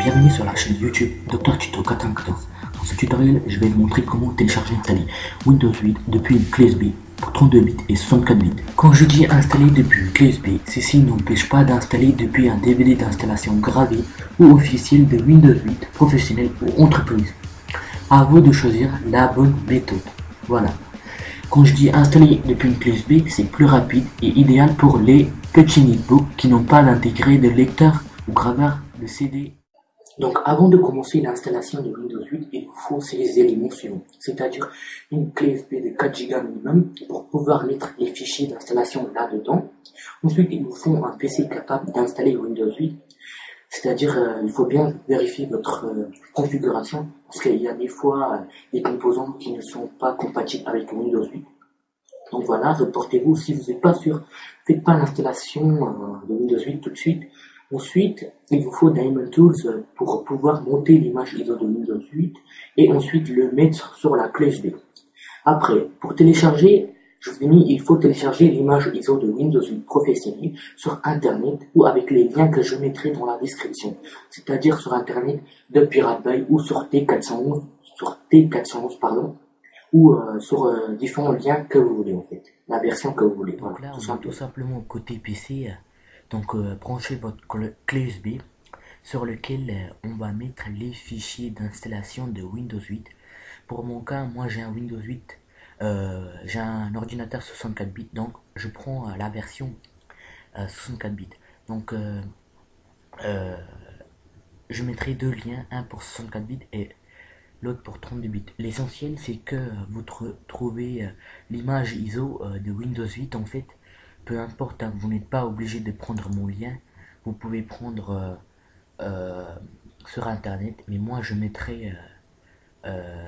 Bienvenue sur la chaîne YouTube Dr Tuto 414. Dans ce tutoriel, je vais vous montrer comment télécharger et installer Windows 8 depuis une clé USB pour 32 bits et 64 bits. Quand je dis installer depuis une clé USB, ceci n'empêche pas d'installer depuis un DVD d'installation gravé ou officiel de Windows 8 professionnel ou entreprise. À vous de choisir la bonne méthode. Voilà. Quand je dis installer depuis une clé USB, c'est plus rapide et idéal pour les petits netbooks qui n'ont pas d'intégré de lecteur ou graveur de CD. Donc avant de commencer l'installation de Windows 8, il vous faut ces éléments suivants, c'est-à-dire une clé USB de 4 Go minimum pour pouvoir mettre les fichiers d'installation là-dedans. Ensuite, il vous faut un PC capable d'installer Windows 8, c'est-à-dire il faut bien vérifier votre configuration parce qu'il y a des fois des composants qui ne sont pas compatibles avec Windows 8. Donc voilà, reportez-vous si vous n'êtes pas sûr, faites pas l'installation de Windows 8 tout de suite. Ensuite, il vous faut Diamond Tools pour pouvoir monter l'image ISO de Windows 8 et ensuite le mettre sur la clé USB. Après, pour télécharger, je vous ai mis, il faut télécharger l'image ISO de Windows 8 professionnel sur Internet ou avec les liens que je mettrai dans la description, c'est-à-dire sur Internet de Pirate Bay ou sur T411, pardon, ou sur différents liens que vous voulez en fait, la version que vous voulez. Donc Voilà, là, on a tout simplement côté PC, branchez votre clé USB sur lequel on va mettre les fichiers d'installation de Windows 8. Pour mon cas, moi j'ai un Windows 8, j'ai un ordinateur 64 bits, donc je prends la version 64 bits. Donc je mettrai deux liens, un pour 64 bits et l'autre pour 32 bits. L'essentiel c'est que vous trouvez l'image ISO de Windows 8 en fait. Peu importe, hein, vous n'êtes pas obligé de prendre mon lien. Vous pouvez prendre sur internet, mais moi je mettrai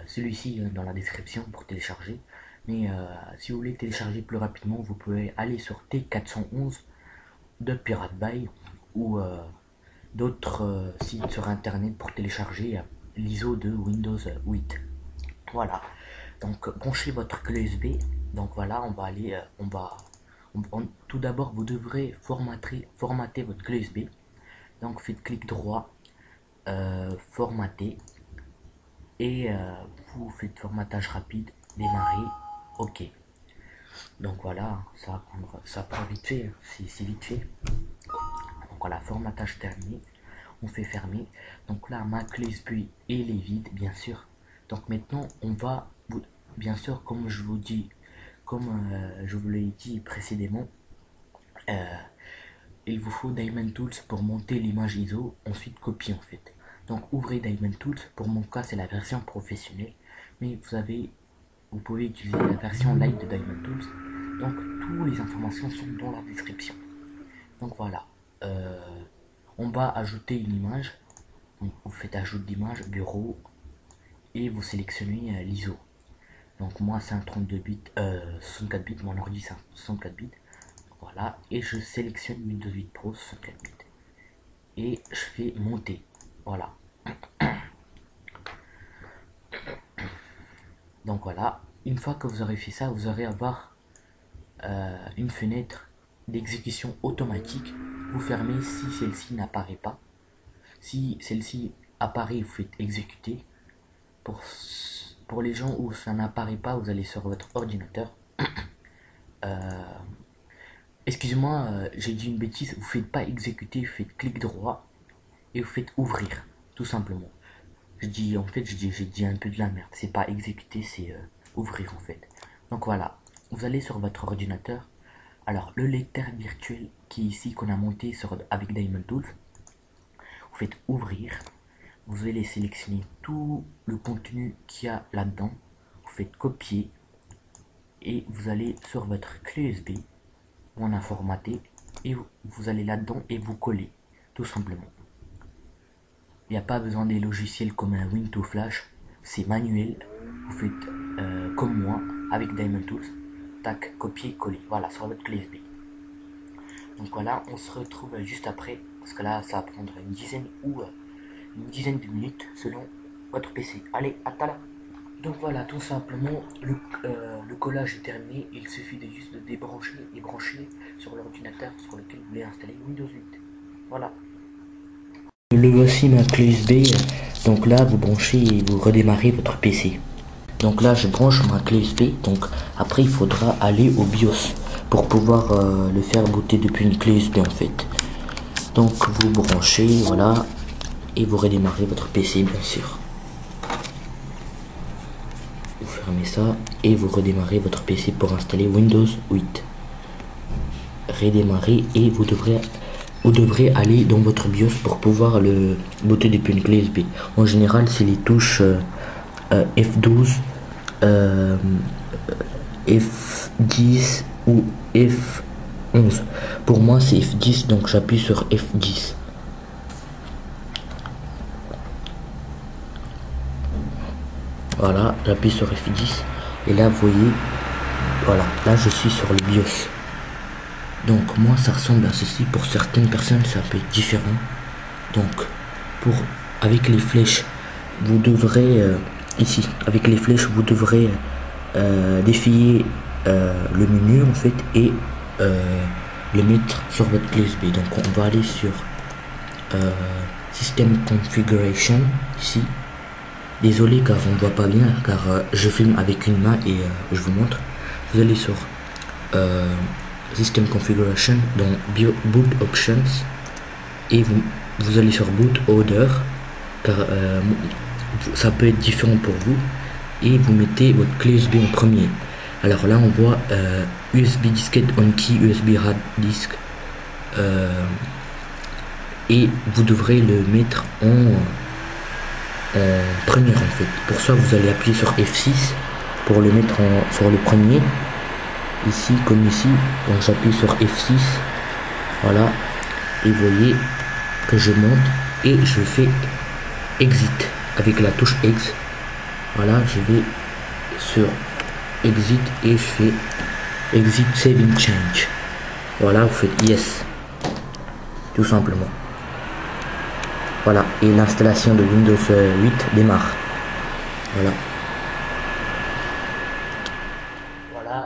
celui-ci dans la description pour télécharger. Mais si vous voulez télécharger plus rapidement, vous pouvez aller sur T411 de Pirate Bay ou d'autres sites sur internet pour télécharger l'ISO de Windows 8. Voilà. Donc branchez votre clé USB. Donc voilà, on va aller, tout d'abord vous devrez formater votre clé USB. Donc faites clic droit, formater et vous faites formatage rapide, démarrer, ok. Donc voilà, ça prend vite fait, c'est vite fait. Donc voilà, formatage terminé, on fait fermer. Donc là ma clé USB elle est vide bien sûr. Donc maintenant on va, bien sûr comme je vous dis, comme je vous l'ai dit précédemment, il vous faut Diamond Tools pour monter l'image ISO, ensuite copier en fait. Donc ouvrez Diamond Tools, pour mon cas c'est la version professionnelle, mais vous pouvez utiliser la version light de Diamond Tools. Donc toutes les informations sont dans la description. Donc voilà, on va ajouter une image. Donc, vous faites ajout d'image, bureau, et vous sélectionnez l'ISO. Donc moi c'est un 32 bits, 64 bits, mon ordi c'est un 64 bits. Voilà, et je sélectionne Windows 8 Pro 64 bits. Et je fais monter. Voilà. Donc voilà, une fois que vous aurez fait ça, vous aurez avoir une fenêtre d'exécution automatique. Vous fermez si celle-ci n'apparaît pas. Si celle-ci apparaît, vous faites exécuter. Pour les gens où ça n'apparaît pas, vous allez sur votre ordinateur. Excusez-moi, j'ai dit une bêtise, vous faites pas exécuter, vous faites clic droit et vous faites ouvrir, tout simplement. J'ai dit un peu de la merde, c'est pas exécuter, c'est ouvrir en fait. Donc voilà, vous allez sur votre ordinateur. Alors le lecteur virtuel qui est ici, qu'on a monté avec Diamond Tools, vous faites ouvrir, vous allez sélectionner tout le contenu qu'il y a là-dedans, vous faites copier et vous allez sur votre clé USB. On a formaté et vous allez là-dedans et vous collez tout simplement. Il n'y a pas besoin des logiciels comme un Win2 Flash, c'est manuel. Vous faites comme moi avec Diamond Tools, tac, copier, coller, voilà, sur votre clé USB. Donc voilà, on se retrouve juste après parce que là ça va prendre une dizaine de minutes selon votre PC. Allez, à tout à l'heure. Donc voilà, tout simplement, le collage est terminé. Il suffit juste de débrancher et brancher sur l'ordinateur sur lequel vous voulez installer Windows 8. Voilà. le voici ma clé USB. Donc là, vous branchez et vous redémarrez votre PC. Donc là, je branche ma clé USB. Donc après, il faudra aller au BIOS pour pouvoir le faire booter depuis une clé USB en fait. Donc vous branchez, voilà, et vous redémarrez votre PC bien sûr. Vous fermez ça et vous redémarrez votre PC pour installer Windows 8. Redémarrer et vous devrez aller dans votre BIOS pour pouvoir le booter depuis une clé USB. En général, c'est les touches F12, F10 ou F11. Pour moi, c'est F10, donc j'appuie sur F10. Voilà, j'appuie sur F10 et là, vous voyez, voilà, là je suis sur le BIOS. Donc moi ça ressemble à ceci. Pour certaines personnes ça peut être différent. Donc avec les flèches vous devrez ici avec les flèches vous devrez défiler le menu en fait et le mettre sur votre clé USB. Donc on va aller sur System Configuration ici. Désolé car on ne voit pas bien car je filme avec une main et je vous montre. Vous allez sur System Configuration dans Boot Options et vous allez sur Boot Order car ça peut être différent pour vous et vous mettez votre clé USB en premier. Alors là on voit USB disquette on key, USB hard disk et vous devrez le mettre en première en fait. Pour ça vous allez appuyer sur F6 pour le mettre sur le premier. Ici comme ici, donc j'appuie sur F6, voilà, et vous voyez que je monte et je fais exit avec la touche X. Voilà, je vais sur exit et je fais exit saving change. Voilà, vous faites yes, tout simplement. Voilà, et l'installation de Windows 8 démarre. Voilà.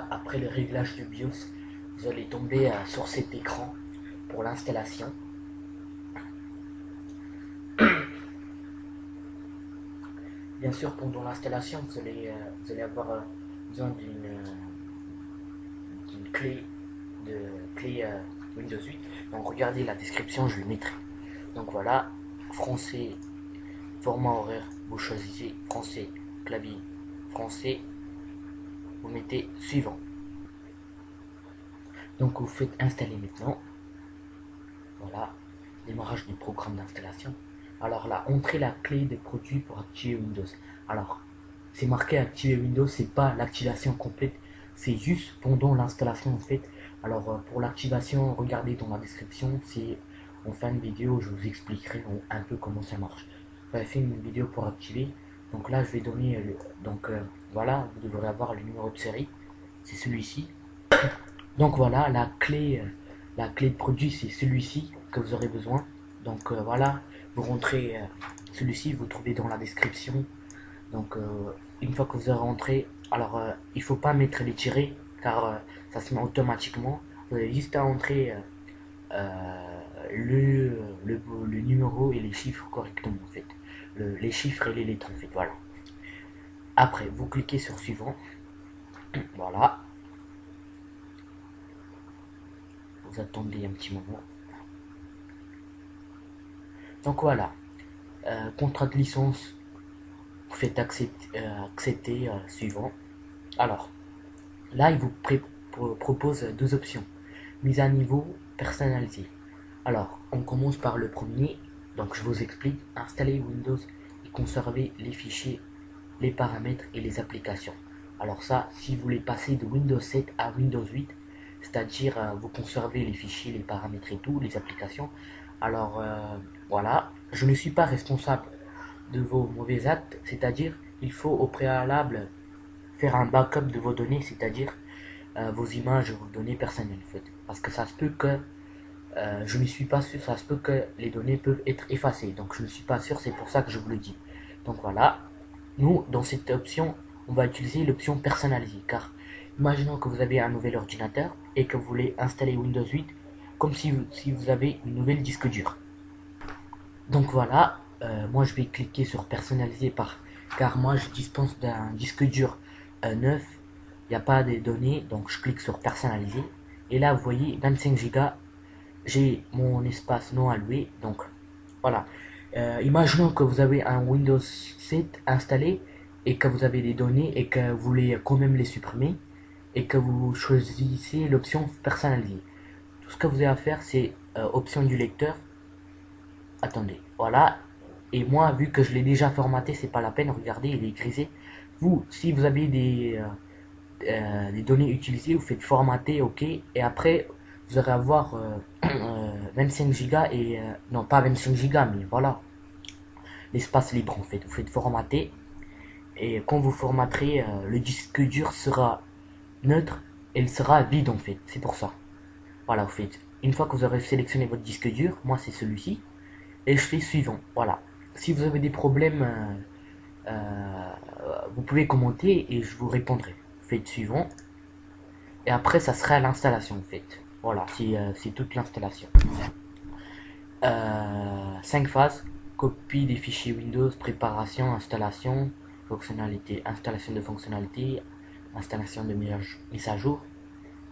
Après le réglage du BIOS, vous allez tomber sur cet écran pour l'installation. Bien sûr, pendant l'installation, vous allez avoir besoin d'une clé Windows 8. Donc regardez la description, je le mettrai. Donc voilà, français, format horaire, vous choisissez français, clavier, français, vous mettez suivant. Donc vous faites installer maintenant. Voilà, démarrage du programme d'installation. Alors là, entrez la clé des produits pour activer Windows. Alors, c'est marqué activer Windows, c'est pas l'activation complète, c'est juste pendant l'installation en fait. Alors pour l'activation, regardez dans la description, c'est en fin de vidéo, je vous expliquerai un peu comment ça marche. J'avais fait une vidéo pour activer. Donc là, je vais donner voilà, vous devrez avoir le numéro de série, c'est celui-ci. Donc voilà, la clé de produit, c'est celui-ci que vous aurez besoin. Donc voilà, vous rentrez celui-ci, vous trouvez dans la description. Donc une fois que vous aurez rentré, alors il faut pas mettre les tirets car ça se met automatiquement. Vous avez juste à entrer le numéro et les chiffres correctement en fait. Les chiffres et les lettres en fait, voilà. Après, vous cliquez sur suivant. Voilà. Vous attendez un petit moment. Donc voilà. Contrat de licence. Vous faites accepter suivant. Alors, là, il vous propose deux options. Mise à niveau personnalisée. Alors, on commence par le premier. Donc, je vous explique. Installer Windows et conserver les fichiers, les paramètres et les applications. Alors ça, si vous voulez passer de Windows 7 à Windows 8, c'est-à-dire vous conservez les fichiers, les paramètres et tout, les applications. Alors voilà, je ne suis pas responsable de vos mauvais actes, c'est-à-dire il faut au préalable faire un backup de vos données, c'est-à-dire vos images, vos données personnelles en fait. Parce que ça se peut que, je ne suis pas sûr, ça se peut que les données peuvent être effacées. Donc je ne suis pas sûr, c'est pour ça que je vous le dis. Donc voilà, nous dans cette option, on va utiliser l'option personnalisée, car imaginons que vous avez un nouvel ordinateur et que vous voulez installer Windows 8 comme si vous avez une nouvelle disque dur. Donc voilà, moi je vais cliquer sur personnaliser car moi je dispense d'un disque dur neuf, il n'y a pas de données, donc je clique sur personnaliser. Et là vous voyez 25 Go, j'ai mon espace non alloué, donc voilà. Imaginons que vous avez un Windows 7 installé et que vous avez des données et que vous voulez quand même les supprimer et que vous choisissez l'option personnaliser. Tout ce que vous avez à faire c'est option du lecteur. Attendez, voilà. Et moi, vu que je l'ai déjà formaté, c'est pas la peine. Regardez, il est grisé. Vous, si vous avez des données utilisées, vous faites formater, ok. Et après, vous aurez à avoir 25 Go et non pas 25 Go, mais voilà, l'espace libre en fait. Vous faites formater et quand vous formaterez, le disque dur sera neutre et il sera vide en fait. C'est pour ça. Voilà, vous faites. Une fois que vous aurez sélectionné votre disque dur, moi c'est celui-ci, et je fais suivant. Voilà. Si vous avez des problèmes, vous pouvez commenter et je vous répondrai. Faites suivant. Et après, ça sera l'installation en fait. Voilà, c'est toute l'installation. 5 phases. Copie des fichiers Windows, préparation, installation, fonctionnalité, installation de fonctionnalités, installation de mise à jour.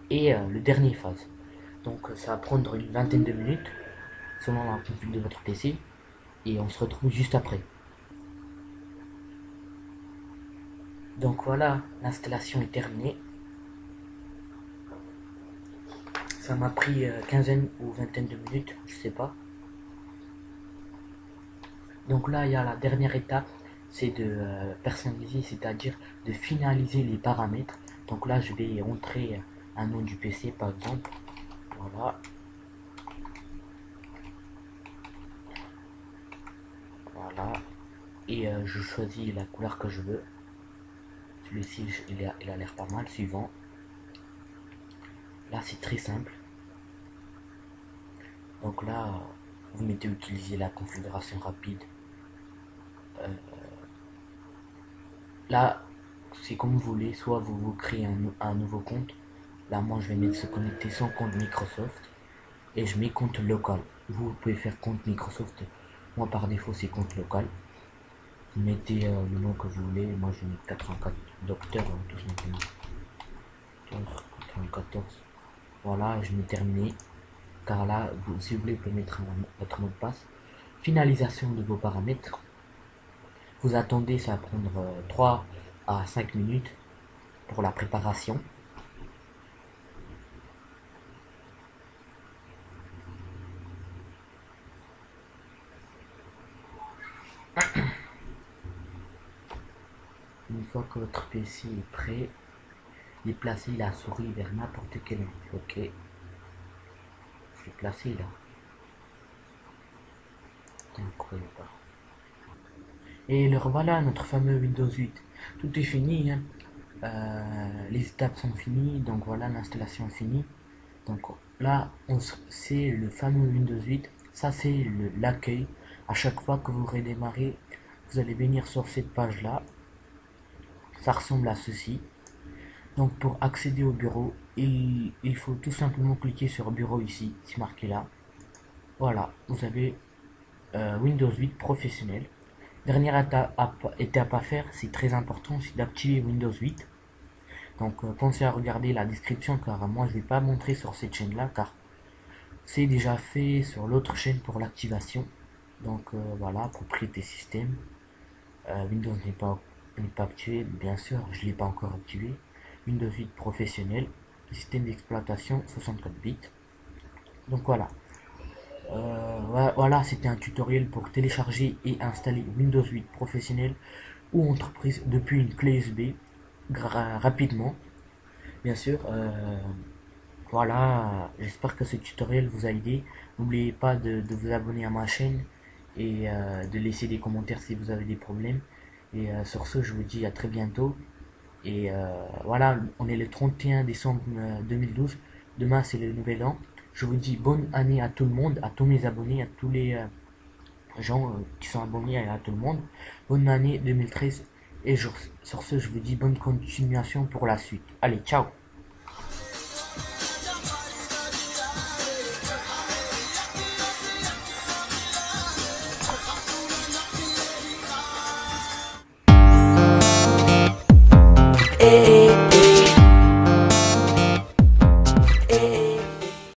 Et le dernier phase. Donc ça va prendre une vingtaine de minutes selon la config de votre PC. Et on se retrouve juste après. Donc voilà, l'installation est terminée. Ça m'a pris quinzaine ou vingtaine de minutes, je sais pas. Donc là, il y a la dernière étape, c'est de personnaliser, c'est-à-dire de finaliser les paramètres. Donc là, je vais entrer un nom du PC par exemple. Voilà. Voilà. Et je choisis la couleur que je veux. Celui-ci, il a l'air pas mal. Suivant. Là, c'est très simple. Donc là, vous mettez utiliser la configuration rapide. Là, c'est comme vous voulez. Soit vous créez un nouveau compte. Là, moi, je vais mettre se connecter sans compte Microsoft. Et je mets compte local. Vous pouvez faire compte Microsoft. Moi, par défaut, c'est compte local. Vous mettez le nom que vous voulez. Moi, je mets 84 docteur, tout simplement. 94. Voilà, je m'ai terminé. Car là, si vous voulez, vous pouvez mettre votre mot de passe. Finalisation de vos paramètres. Vous attendez, ça va prendre 3 à 5 minutes pour la préparation. Une fois que votre PC est prêt, déplacez la souris vers n'importe quel angle. Ok. Je vais placer là. Incroyable. Et le voilà, notre fameux Windows 8. Tout est fini. Hein. Les étapes sont finies. Donc voilà, l'installation est finie. Donc là, c'est le fameux Windows 8. Ça, c'est l'accueil. À chaque fois que vous redémarrez, vous allez venir sur cette page-là. Ça ressemble à ceci. Donc pour accéder au bureau, il faut tout simplement cliquer sur bureau ici. C'est marqué là. Voilà, vous avez Windows 8 professionnel. Dernière étape à faire, c'est très important, c'est d'activer Windows 8. Donc pensez à regarder la description car moi je vais pas montrer sur cette chaîne là car c'est déjà fait sur l'autre chaîne pour l'activation. Donc voilà, propriété système. Windows n'est pas activé, bien sûr, je l'ai pas encore activé. Windows 8 professionnel, système d'exploitation 64 bits. Donc voilà. Voilà, c'était un tutoriel pour télécharger et installer Windows 8 professionnel ou entreprise depuis une clé USB rapidement. Bien sûr, voilà, j'espère que ce tutoriel vous a aidé. N'oubliez pas de vous abonner à ma chaîne et de laisser des commentaires si vous avez des problèmes. Et sur ce, je vous dis à très bientôt. Et voilà, on est le 31 décembre 2012. Demain, c'est le nouvel an. Je vous dis bonne année à tout le monde, à tous mes abonnés, à tous les gens qui sont abonnés, à tout le monde. Bonne année 2013. Et sur ce, je vous dis bonne continuation pour la suite. Allez, ciao!